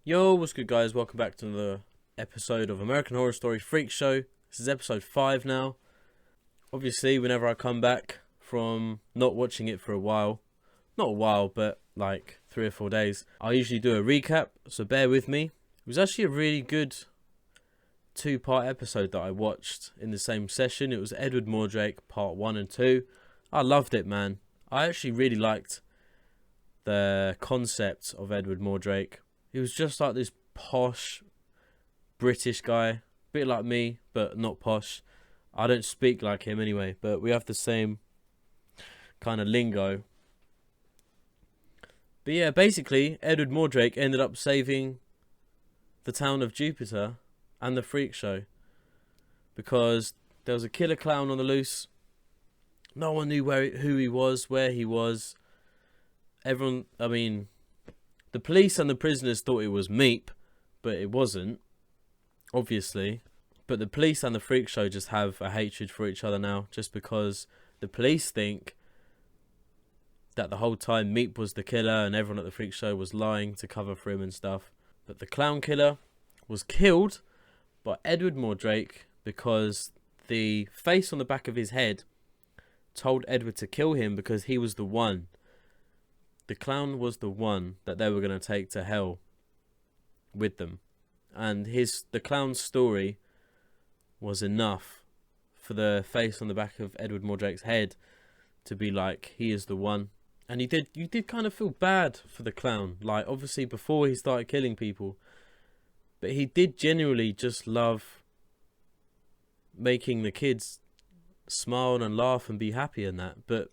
Yo, what's good guys? Welcome back to another episode of American Horror Story Freak Show. This is episode 5 now. Obviously, whenever I come back from not watching it for a while, not a while, but like 3 or 4 days, I usually do a recap, so bear with me. It was actually a really good 2-part episode that I watched in the same session. It was Edward Mordrake part 1 and 2. I loved it, man. I actually really liked the concept of Edward Mordrake. He was just like this posh British guy, a bit like me, but not posh. I don't speak like him anyway, but we have the same kind of lingo. But yeah, basically, Edward Mordrake ended up saving the town of Jupiter and the freak show because there was a killer clown on the loose. No one knew who he was, where he was. The police and the prisoners thought it was Meep, but it wasn't, obviously. But the police and the freak show just have a hatred for each other now, just because the police think that the whole time Meep was the killer and everyone at the freak show was lying to cover for him and stuff. But the clown killer was killed by Edward Mordrake because the face on the back of his head told Edward to kill him because he was the one. The clown was the one that they were going to take to hell with them. And the clown's story was enough for the face on the back of Edward Mordrake's head to be like, he is the one. And you did kind of feel bad for the clown. Like, obviously, before he started killing people. But he did genuinely just love making the kids smile and laugh and be happy and that. But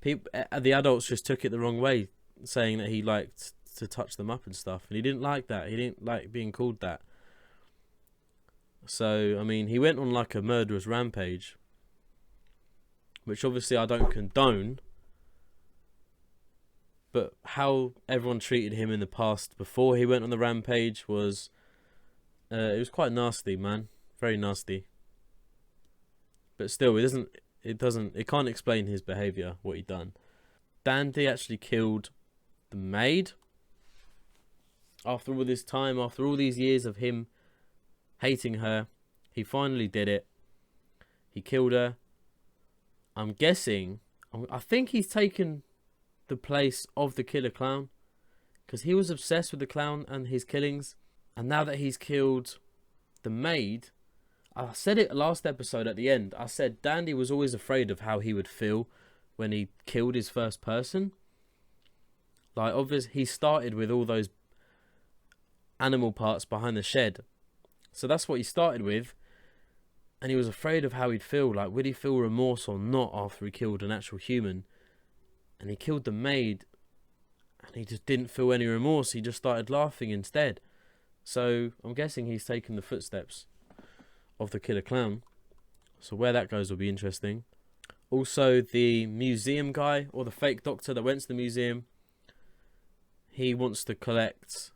the adults just took it the wrong way, saying that he liked to touch them up and stuff, and he didn't like that. He didn't like being called that. So, I mean, he went on like a murderous rampage, which obviously I don't condone, but how everyone treated him in the past before he went on the rampage was, it was quite nasty, man. Very nasty. But still, it can't explain his behaviour, what he'd done. Dandy actually killed the maid. After all this time, after all these years of him hating her, he finally did it. He killed her. I'm guessing, I think he's taken the place of the killer clown, because he was obsessed with the clown and his killings. And now that he's killed the maid, I said it last episode at the end. I said Dandy was always afraid of how he would feel when he killed his first person. Like, obviously, he started with all those animal parts behind the shed. So that's what he started with. And he was afraid of how he'd feel. Like, would he feel remorse or not after he killed an actual human? And he killed the maid. And he just didn't feel any remorse. He just started laughing instead. So I'm guessing he's taken the footsteps of the killer clown. So where that goes will be interesting. Also, the museum guy, or the fake doctor that went to the museum, he wants to collect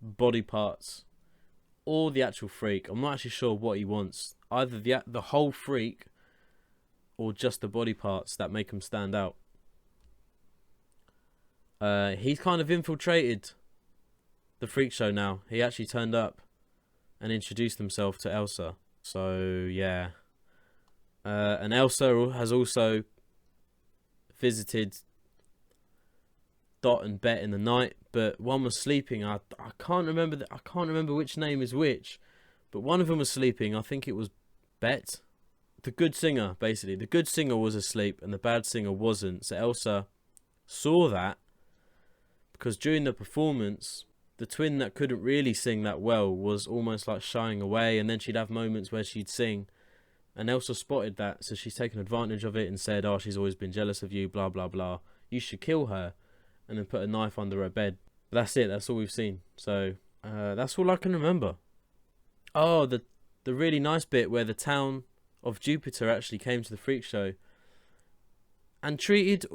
body parts or the actual freak. I'm not actually sure what he wants. Either the whole freak or just the body parts that make him stand out. He's kind of infiltrated the freak show now. He actually turned up and introduced himself to Elsa. So, yeah. And Elsa has also visited Dot and Bet in the night, but one was sleeping. I can't remember I can't remember which name is which, but one of them was sleeping. I think it was Bet. The good singer, basically. The good singer was asleep and the bad singer wasn't. So Elsa saw that, because during the performance, the twin that couldn't really sing that well was almost like shying away, and then she'd have moments where she'd sing, and Elsa spotted that, so she's taken advantage of it and said, oh, she's always been jealous of you, blah blah blah, you should kill her, and then put a knife under her bed. But that's it, that's all we've seen. So that's all I can remember. Oh, the really nice bit where the town of Jupiter actually came to the freak show and treated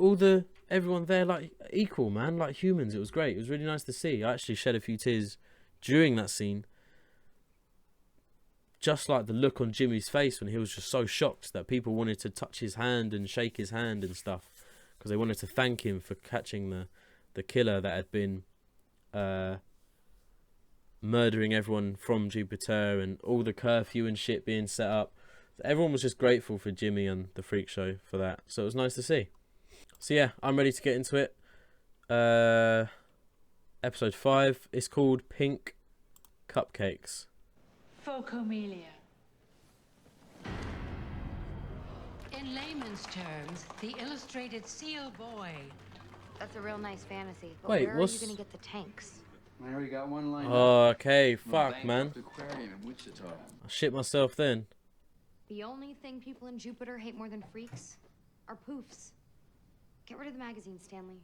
everyone there like equal, man, like humans. It was great. It was really nice to see. I actually shed a few tears during that scene. Just like the look on Jimmy's face when he was just so shocked that people wanted to touch his hand and shake his hand and stuff, because they wanted to thank him for catching the killer that had been murdering everyone from Jupiter and all the curfew and shit being set up. Everyone was just grateful for Jimmy and the Freak Show for that. So it was nice to see. So yeah, I'm ready to get into it. Episode 5 is called Pink Cupcakes. Focomelia. In layman's terms, the illustrated seal boy. That's a real nice fantasy. But Wait, where are you gonna get the tanks? I already got one line. Oh, okay, fuck, man. Aquarium in Wichita. I shit myself then. The only thing people in Jupiter hate more than freaks are poofs. Get rid of the magazine, Stanley.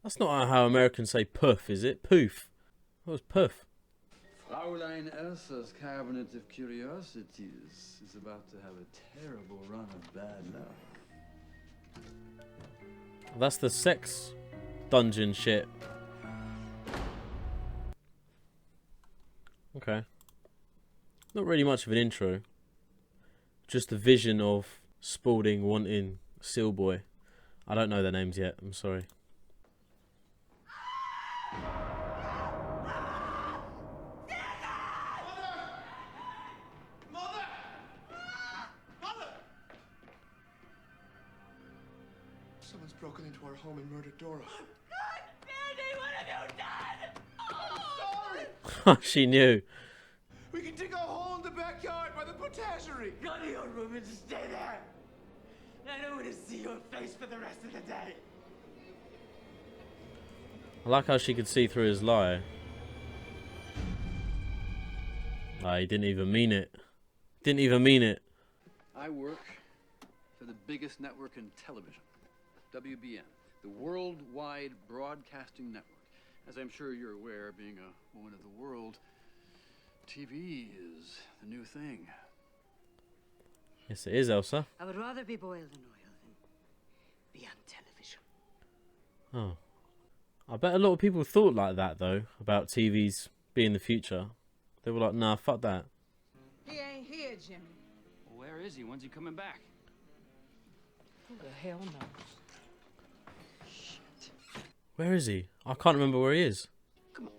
That's not how Americans say puff, is it? Poof. What was puff? Fraulein Elsa's cabinet of curiosities is about to have a terrible run of bad luck. That's the sex dungeon shit. Okay. Not really much of an intro. Just the vision of Spaulding wanting Seal Boy. I don't know their names yet, I'm sorry. Someone's broken into our home and murdered Dora. God, Daddy, what have you done? Sorry! She knew. We can dig a hole in the backyard by the potagerie. Go to your room and stay there. I don't want to see your face for the rest of the day. I like how she could see through his lie. Ah, he didn't even mean it. Didn't even mean it. I work for the biggest network in television, WBN, the Worldwide Broadcasting Network. As I'm sure you're aware, being a woman of the world, TV is the new thing. Yes, it is, Elsa. I would rather be boiled in oil than be on television. Oh. I bet a lot of people thought like that, though, about TVs being the future. They were like, nah, fuck that. He ain't here, Jimmy. Well, where is he? When's he coming back? Who the hell knows? Where is he? I can't remember where he is. Come on.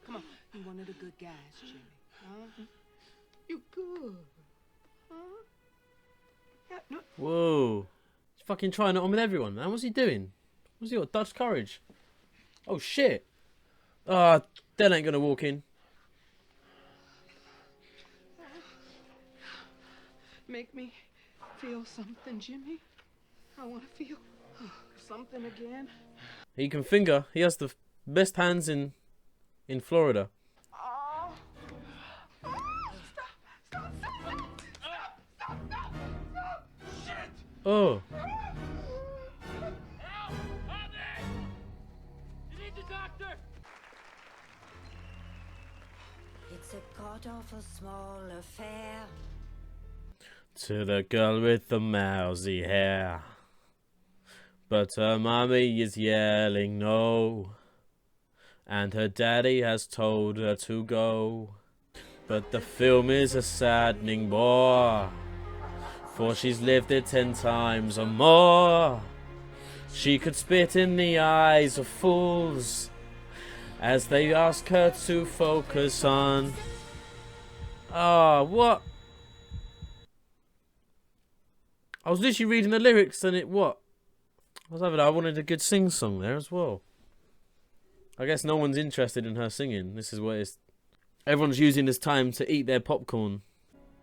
Come on. You one of the good guys, Jimmy. Huh? You good. Huh? Yeah, no. Whoa. He's fucking trying it on with everyone, man. What's he doing? What's he got? Dutch courage. Oh, shit. Ah, Del ain't gonna walk in. Make me feel something, Jimmy. I want to feel something again. He can finger. He has the best hands in Florida. Oh. Stop. Shit! Oh. Help! Audrey! You need the doctor! It's a god-awful small affair. To the girl with the mousy hair. But her mommy is yelling no. And her daddy has told her to go. But the film is a saddening bore. For she's lived it 10 times or more. She could spit in the eyes of fools as they ask her to focus on. Ah, what? I was literally reading the lyrics and it what? I wanted a good sing song there as well. I guess no one's interested in her singing. This is what it's. Everyone's using this time to eat their popcorn.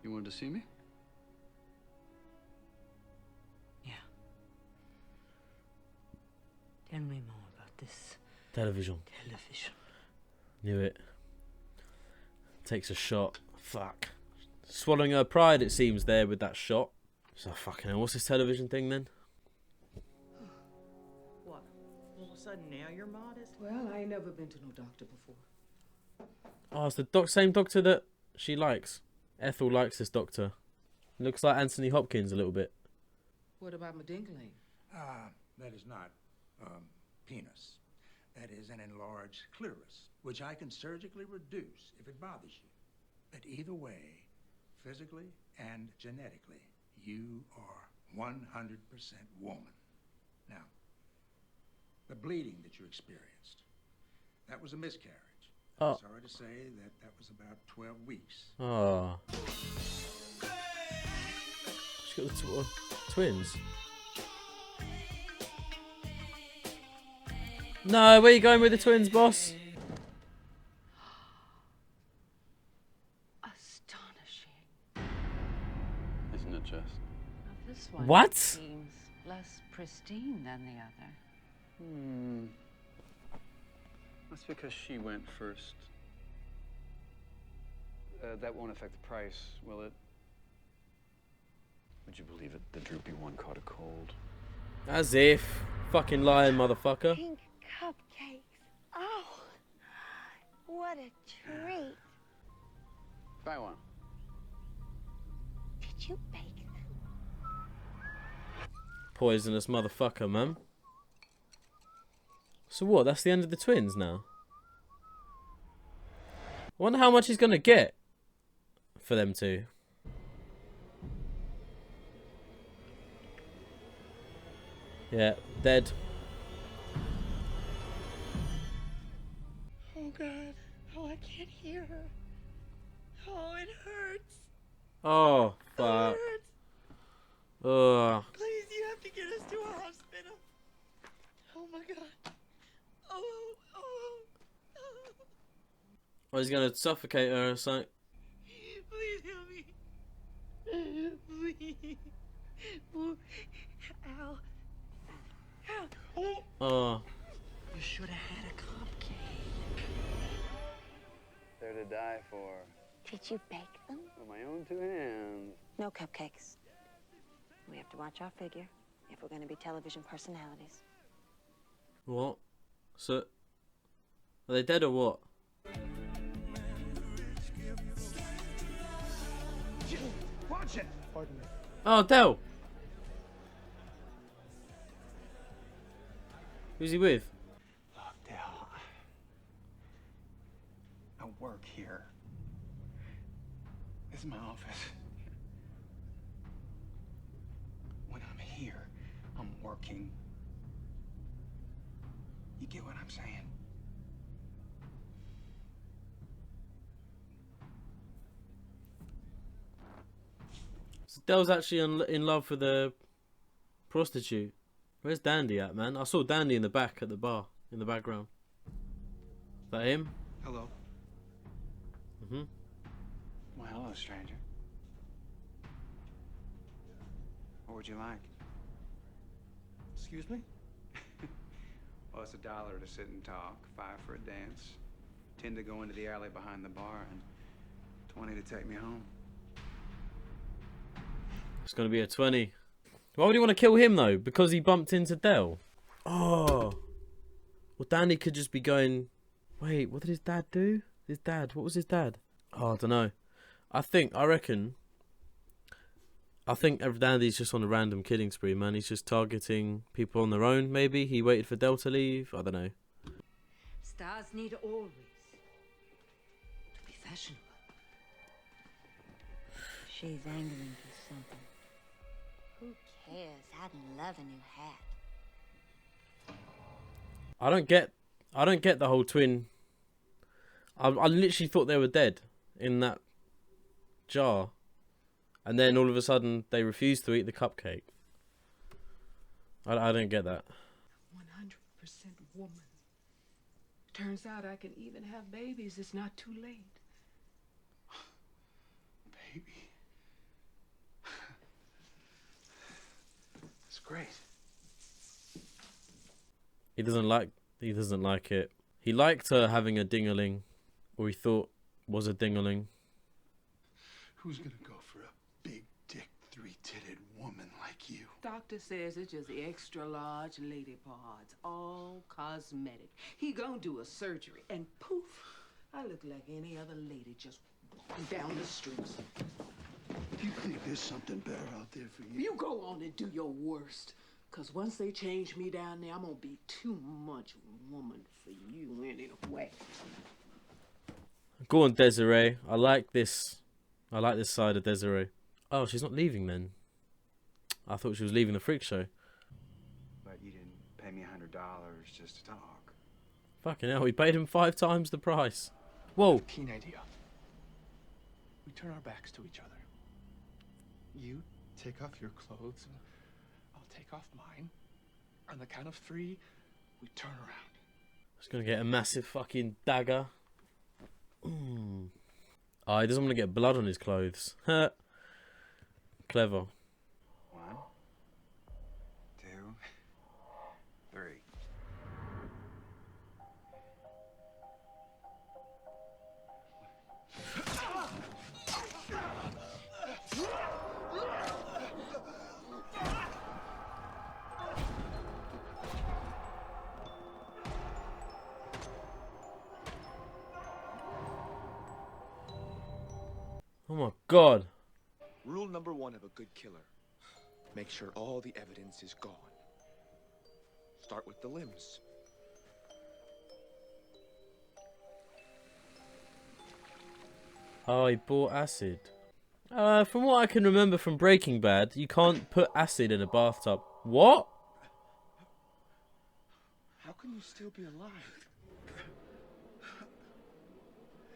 You wanted to see me? Yeah. Tell me more about this Television. Knew it. Takes a shot. Fuck. Swallowing her pride, it seems, there with that shot. So fucking hell, what's this television thing then? What? All of a sudden now you're modest? Well, I ain't never been to no doctor before. Oh, it's the same doctor that she likes. Ethel likes this doctor. Looks like Anthony Hopkins a little bit. What about my dingaling? That is not penis. That is an enlarged clitoris, which I can surgically reduce if it bothers you. But either way, physically and genetically, you are 100% woman. Now, the bleeding that you experienced, That was a miscarriage. Oh. Sorry to say that was about 12 weeks. Oh. She got the twins. No, where you going with the twins, boss? Astonishing. Isn't it just? Now, this one What? seems less pristine than the other. That's because she went first. That won't affect the price, will it? Would you believe it? The droopy one caught a cold. As if. Fucking lying, motherfucker. Pink cupcakes. Oh, what a treat. Buy one. Did you bake them? Poisonous motherfucker, man. So what? That's the end of the twins now? I wonder how much he's gonna get for them two. Yeah, dead. Oh, God. Oh, I can't hear her. Oh, it hurts. Oh, fuck. It hurts. Ugh. Please, you have to get us to a hospital. Oh, my God. Oh. Oh, he's gonna suffocate her or something. Please help me. Please. Oh, ow. Ow. Oh. You should have had a cupcake. They're to die for. Did you bake them? With my own two hands. No cupcakes. We have to watch our figure if we're going to be television personalities. What? So, are they dead or what? Watch it! Oh, Del! Who's he with? Look, Dell. I work here. This is my office. When I'm here, I'm working. You get what I'm saying? So Del's actually in love with the prostitute. Where's Dandy at, man? I saw Dandy in the back at the bar, in the background. Is that him? Hello. Mm-hmm. Well, hello, stranger. What would you like? Excuse me? Well, it's $1 to sit and talk, $5 for a dance, $10 to go into the alley behind the bar, and $20 to take me home. It's gonna be a 20. Why would he want to kill him though? Because he bumped into Del. Oh. Well, Danny could just be going. Wait, what did his dad do? His dad. What was his dad? Oh, I don't know. I reckon Dandy's just on a random killing spree, man. He's just targeting people on their own. Maybe he waited for Del to leave. I don't know. Stars need always to be fashionable. She's angling for something. Who cares? I'd love a new hat. I don't get the whole twin. I literally thought they were dead in that jar. And then all of a sudden they refused to eat the cupcake. I don't get that. 100% woman. Turns out I can even have babies. It's not too late. Baby. It's great. He doesn't like it. He liked her having a dingaling, or he thought was a dingaling. Who's gonna go for a big dick, three-titted woman like you? Doctor says it's just extra large lady parts, all cosmetic. He gonna do a surgery, and poof, I look like any other lady just walking down the streets. Do you think there's something better out there for you? You go on and do your worst. Because once they change me down there, I'm going to be too much woman for you anyway. Go on, Desiree. I like this side of Desiree. Oh, she's not leaving then. I thought she was leaving the freak show. But you didn't pay me $100 just to talk. Fucking hell, we paid him 5 times the price. Whoa. Keen idea. We turn our backs to each other. You take off your clothes, and I'll take off mine. On the count of 3, we turn around. He's gonna get a massive fucking dagger. Mm. Oh, he doesn't want to get blood on his clothes. Clever. 1, 2, 3. Oh my god. Rule number 1 of a good killer. Make sure all the evidence is gone. Start with the limbs. Oh, he bought acid. From what I can remember from Breaking Bad, you can't put acid in a bathtub. What? How can you still be alive?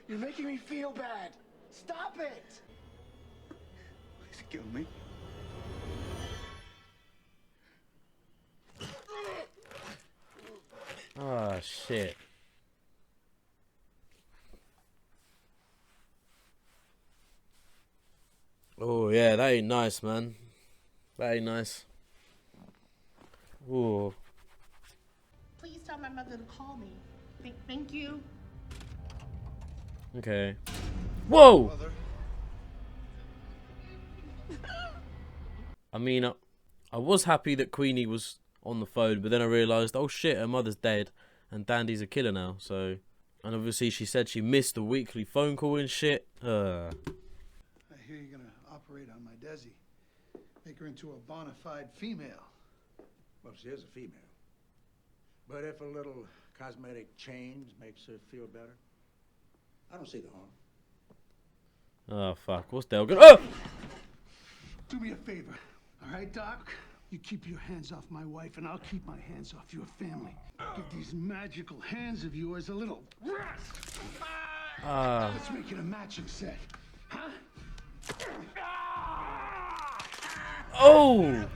You're making me feel bad. Stop it! Please kill me. Ah, shit. Oh, yeah, that ain't nice, man. That ain't nice. Ooh. Please tell my mother to call me. Thank you. Okay. Whoa! Mother. I mean, I was happy that Queenie was on the phone, but then I realised, oh shit, her mother's dead, and Dandy's a killer now, so... And obviously she said she missed the weekly phone call and shit. I hear you're gonna operate on my Desi. Make her into a bona fide female. Well, she is a female. But if a little cosmetic change makes her feel better, I don't see the harm. Oh, fuck. What's Dale gonna... Oh! Do me a favor, all right, Doc? You keep your hands off my wife, and I'll keep my hands off your family. Give these magical hands of yours a little rest. Let's make it a matching set, huh? Oh!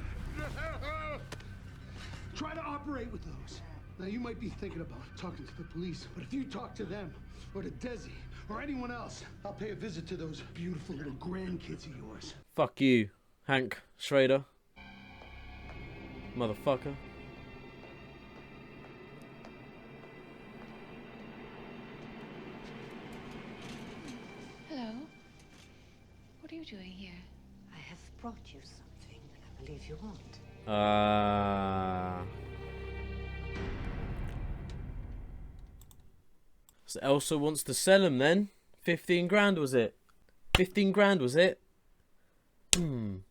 Try to operate with those. Now, you might be thinking about talking to the police, but if you talk to them, or to Desi, or anyone else, I'll pay a visit to those beautiful little grandkids of yours. Fuck you, Hank Schrader. Motherfucker. Hello. What are you doing here? I have brought you something I believe you want. So Elsa wants to sell him then. 15 grand was it? 15 grand was it?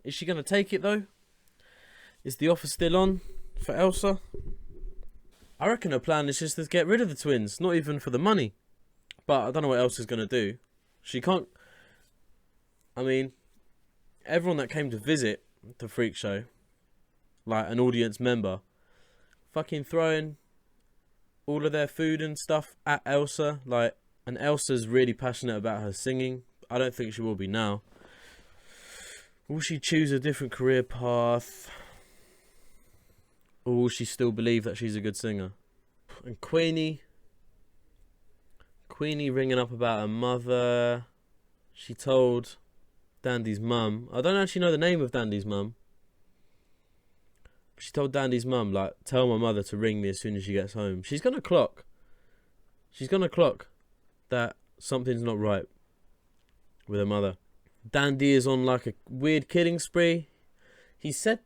Is she going to take it though? Is the offer still on for Elsa? I reckon her plan is just to get rid of the twins. Not even for the money. But I don't know what Elsa's going to do. She can't... I mean, everyone that came to visit the freak show, like an audience member, fucking throwing all of their food and stuff at Elsa. Like, and Elsa's really passionate about her singing. I don't think she will be now. Will she choose a different career path? Or will she still believe that she's a good singer? And Queenie ringing up about her mother. She told Dandy's mum. I don't actually know the name of Dandy's mum. She told Dandy's mum, like, tell my mother to ring me as soon as she gets home. She's going to clock. She's going to clock that something's not right with her mother. Dandy is on, like, a weird killing spree. He said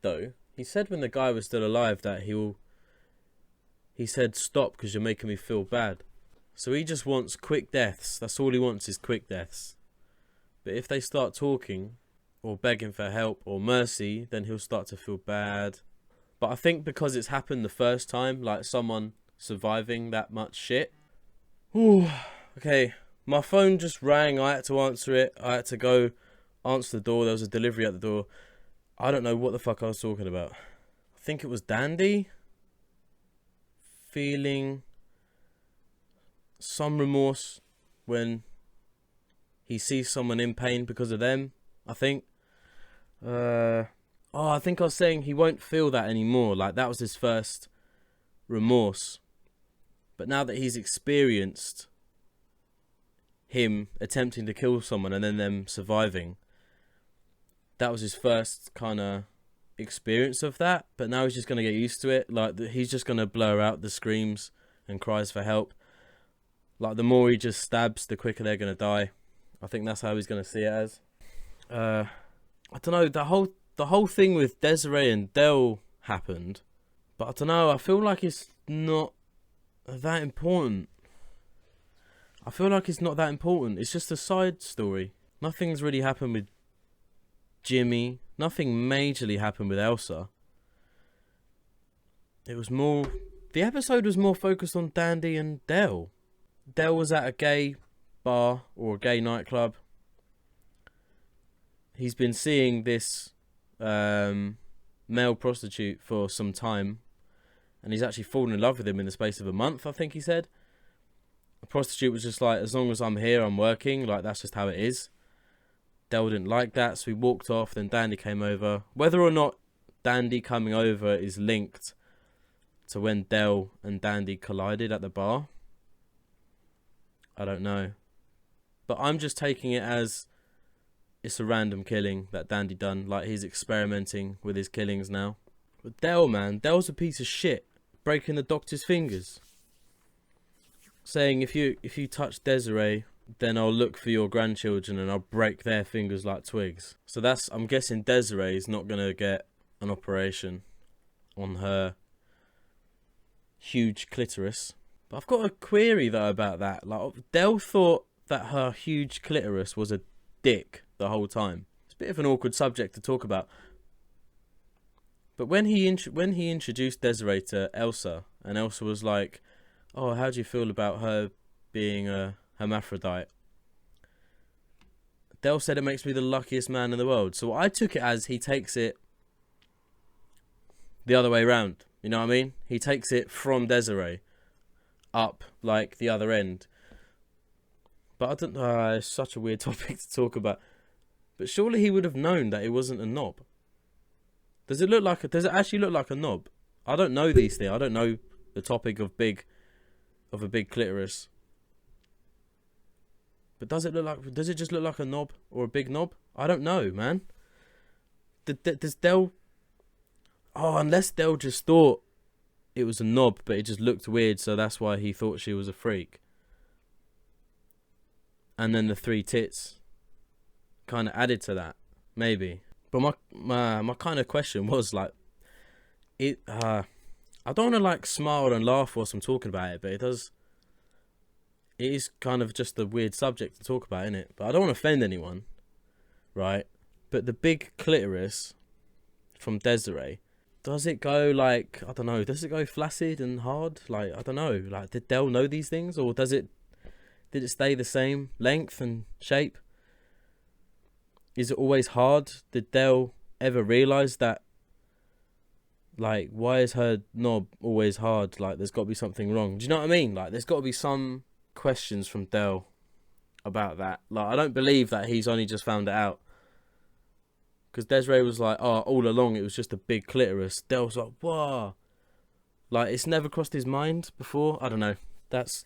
when the guy was still alive that he said, stop because you're making me feel bad. So he just wants quick deaths. That's all he wants is quick deaths. But if they start talking or begging for help or mercy, then he'll start to feel bad. But I think because it's happened the first time, like someone surviving that much shit. Ooh, okay, my phone just rang. I had to answer it. I had to go answer the door. There was a delivery at the door. I don't know what the fuck I was talking about. I think it was Dandy feeling some remorse when he sees someone in pain because of them, I think. I think I was saying he won't feel that anymore. Like, that was his first remorse. But now that he's experienced him attempting to kill someone and then them surviving, that was his first kind of experience of that. But now he's just going to get used to it. Like, he's just going to blur out the screams and cries for help. Like, the more he just stabs, the quicker they're going to die. I think that's how he's going to see it as. I don't know, the whole thing with Desiree and Dell happened, but I don't know, I feel like it's not that important. I feel like it's not that important. It's just a side story. Nothing's really happened with Jimmy. Nothing majorly happened with Elsa. It was more... The episode was more focused on Dandy and Dell. Dell was at a gay bar or a gay nightclub. He's been seeing this male prostitute for some time, and he's actually fallen in love with him in the space of a month, I think he said. The prostitute was just like, as long as I'm here, I'm working, like, that's just how it is. Dell didn't like that, so he walked off. Then Dandy came over. Whether or not Dandy coming over is linked to when Dell and Dandy collided at the bar, I don't know. But I'm just taking it as it's a random killing that Dandy done. Like, he's experimenting with his killings now. But Dell, man, Dell's a piece of shit. Breaking the doctor's fingers. Saying if you touch Desiree, then I'll look for your grandchildren and I'll break their fingers like twigs. So that's, I'm guessing Desiree's not going to get an operation on her huge clitoris. But I've got a query though about that. Like, Dell thought that her huge clitoris was a dick the whole time. It's a bit of an awkward subject to talk about. But when he introduced Desiree to Elsa, and Elsa was like, "Oh, how do you feel about her being a hermaphrodite?" Dell said, "It makes me the luckiest man in the world." So I took it as he takes it the other way around. You know what I mean? He takes it from Desiree up, like, the other end. But I don't know, it's such a weird topic to talk about. But surely he would have known that it wasn't a knob. Does it actually look like a knob? I don't know these things. I don't know the topic of a big clitoris. But does it just look like a knob or a big knob? I don't know, man. Does Dell... Oh, unless Dell just thought it was a knob, but it just looked weird, so that's why he thought she was a freak. And then the 3 tits kind of added to that, maybe. But my kind of question was, like, I don't want to, like, smile and laugh whilst I'm talking about it, but it is kind of just a weird subject to talk about, isn't it? But I don't want to offend anyone, right? But the big clitoris from Desiree, does it go, like, I don't know, does it go flaccid and hard? Like, I don't know, like, did Dell know these things, or did it stay the same length and shape? Is it always hard? Did Dell ever realise that, like, why is her knob always hard? Like, there's got to be something wrong. Do you know what I mean? Like, there's got to be some questions from Dell about that. Like, I don't believe that he's only just found it out. Because Desiree was like, oh, all along it was just a big clitoris. Dell's like, whoa. Like, it's never crossed his mind before. I don't know. That's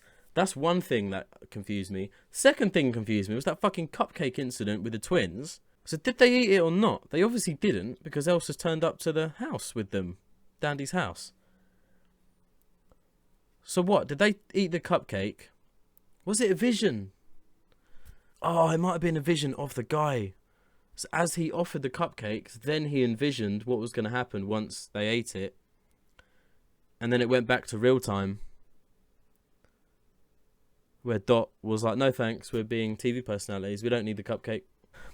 one thing that confused me. Second thing confused me was that fucking cupcake incident with the twins. So did they eat it or not? They obviously didn't, because Elsa's turned up to the house with them. Dandy's house. So what? Did they eat the cupcake? Was it a vision? Oh, it might have been a vision of the guy. So as he offered the cupcakes, then he envisioned what was going to happen once they ate it. And then it went back to real time, where Dot was like, no thanks, we're being TV personalities, we don't need the cupcake.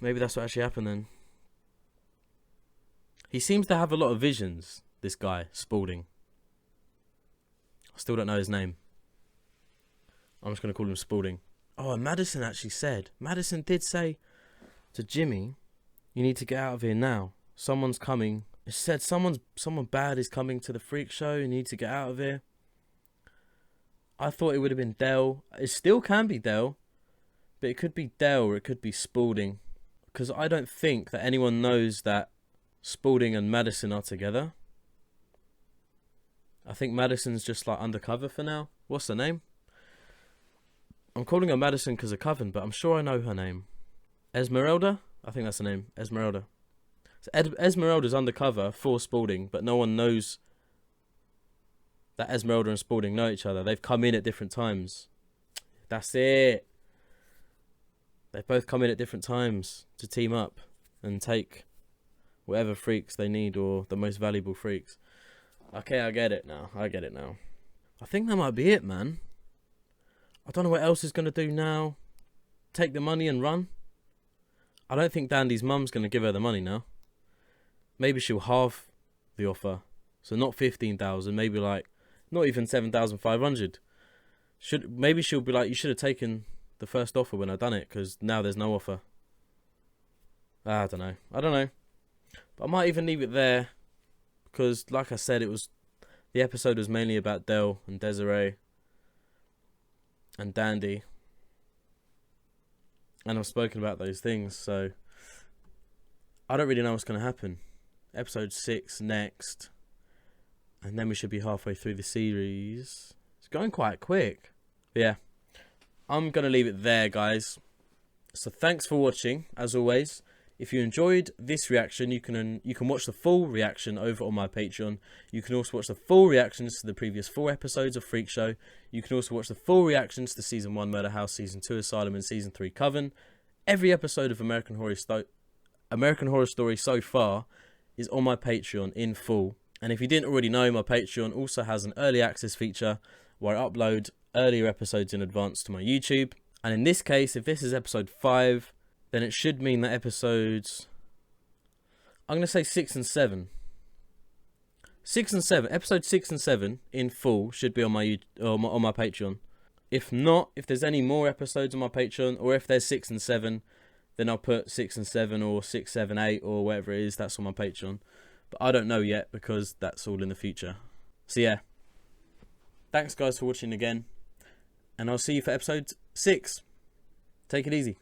Maybe that's what actually happened then. He seems to have a lot of visions, this guy, Spaulding. I still don't know his name. I'm just going to call him Spaulding. Oh, and Madison did say to Jimmy, you need to get out of here now. Someone's coming. It said someone bad is coming to the freak show, you need to get out of here. I thought it would have been Dell. It still can be Dell, but it could be Dell or it could be Spaulding. Because I don't think that anyone knows that Spaulding and Madison are together. I think Madison's just like undercover for now. What's her name? I'm calling her Madison because of Coven, but I'm sure I know her name. Esmeralda? I think that's her name. Esmeralda. So Esmeralda's undercover for Spaulding, but no one knows that Esmeralda and Spaulding know each other. They've come in at different times. That's it. They've both come in at different times to team up and take whatever freaks they need, or the most valuable freaks. Okay, I get it now. I think that might be it, man. I don't know what else is going to do now. Take the money and run? I don't think Dandy's mum's going to give her the money now. Maybe she'll halve the offer. So not 15,000, maybe like not even 7,500. Maybe she'll be like, you should have taken the first offer when I done it, because now there's no offer. I don't know. But I might even leave it there, because like I said, the episode was mainly about Dell and Desiree and Dandy, and I've spoken about those things, so I don't really know what's going to happen. Episode 6 next, and then we should be halfway through the series. It's going quite quick. But yeah, I'm going to leave it there, guys. So thanks for watching, as always. If you enjoyed this reaction, you can watch the full reaction over on my Patreon. You can also watch the full reactions to the previous 4 episodes of Freak Show. You can also watch the full reactions to Season 1 Murder House, Season 2 Asylum, and Season 3 Coven. Every episode of American Horror Story so far is on my Patreon in full. And if you didn't already know, my Patreon also has an early access feature where I upload earlier episodes in advance to my YouTube. And in this case, if this is episode 5, then it should mean that episodes, I'm going to say 6 and 7. 6 and 7, episode 6 and 7 in full should be on my Patreon. If not, if there's any more episodes on my Patreon, or if there's 6 and 7, then I'll put 6 and 7 or 6, 7, 8 or whatever it is that's on my Patreon. But I don't know yet, because that's all in the future. So yeah, thanks guys for watching again, and I'll see you for episode 6. Take it easy.